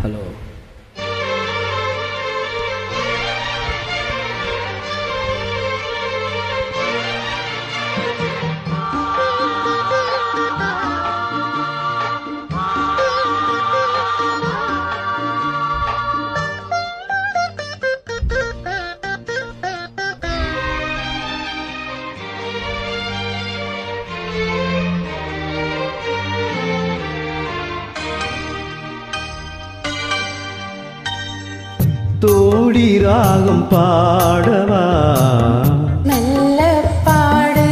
Hello. Todi ராகம் பாடவா, நல்ல பாடு.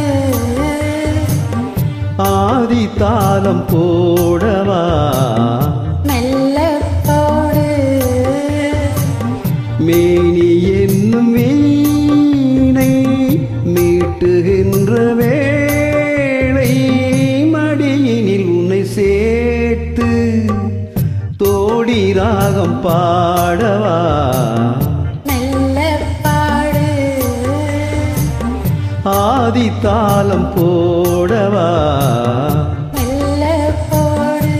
ஆதி தாளம் போடவா, நல்ல பாடு. மேனி என்னும் வீணை மீட்டுகின்ற வேளை மடியினில் உன்னை சேர்த்து தோடி ராகம் பாடவா, நல்ல பாடு. ஆதி தாளம் போடவா, நல்ல பாடு.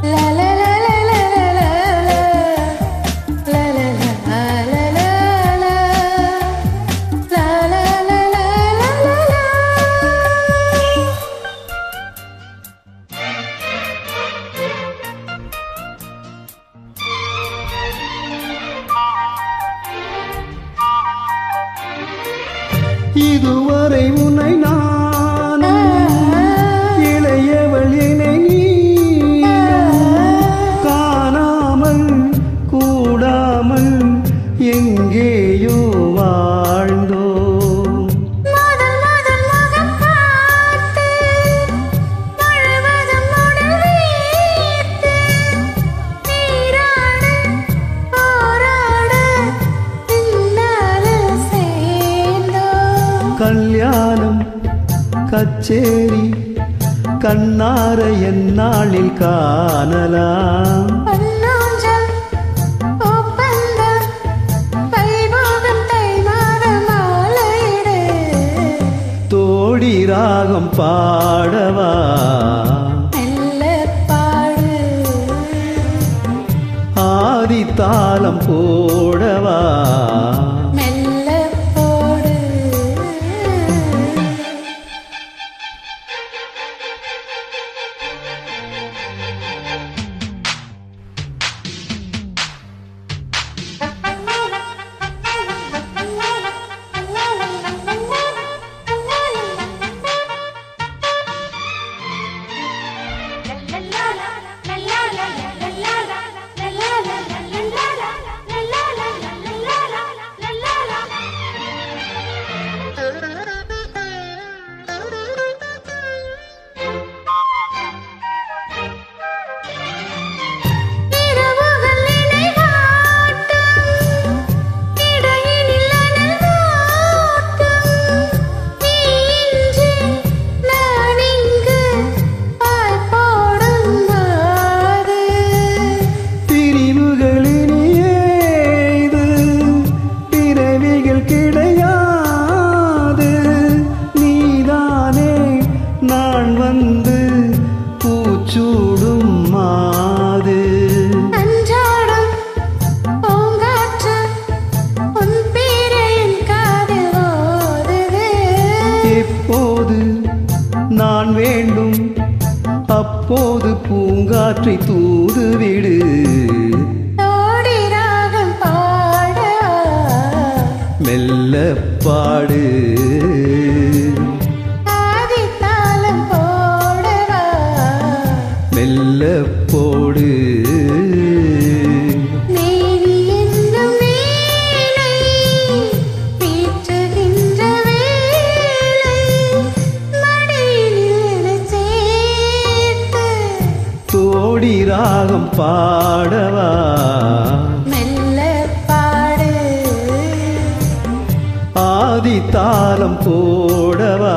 லா லா லா லா லா லா லா லா லா லா லா லா லா லா லா லா. இதுவரை உன்னை நான் இளையவள் என்னை நீயும் காணாமல் கூடாமல் எங்கேயோ வாழ்ந்தோம். முதல் முதல் முகம் பார்த்து முழுவதும் உடல் வைத்து நீராட போராட பின்னால சேர்ந்தோம். கல்யாணம் கச்சேரி கண்ணார எந்நாளில் காணலாம். பொன்னூஞ்சல் பூப்பந்தம் வைபோகம் தை மாதம் மாலையிடு. தோடி ராகம் பாடவா, நல்ல பாடு. ஆதி தாளம் போடவா, நல்ல போடு. இரவுகள் நினைவாட்டும் இடையினில் அனல் மூட்டும். நீ இன்றி நான் இங்கு பாய் போடும் போது பிரிவுகளினியேது பிறவிகள் கிடையாது. நீதானே நான் வந்து பூச்சூடும் மாது. அன்றாடம் பூங்காற்று உன் பேரை என் காதில் ஓதுது. எப்போது நான் வேண்டும் அப்போது பூங்காற்றை தூதுவிடு. தோடி ராகம் பாடவா, மெல்ல பாடு, ஆதி தாளம் போடவா, மெல்ல போடு. மேனி என்னும் வீணை மீட்டுகின்ற வேளை மடியினில் என்னைச் சேர்த்து தோடி ராகம் பாடவா, மெல்ல பாடு. ஆதி தாளம் போடவா.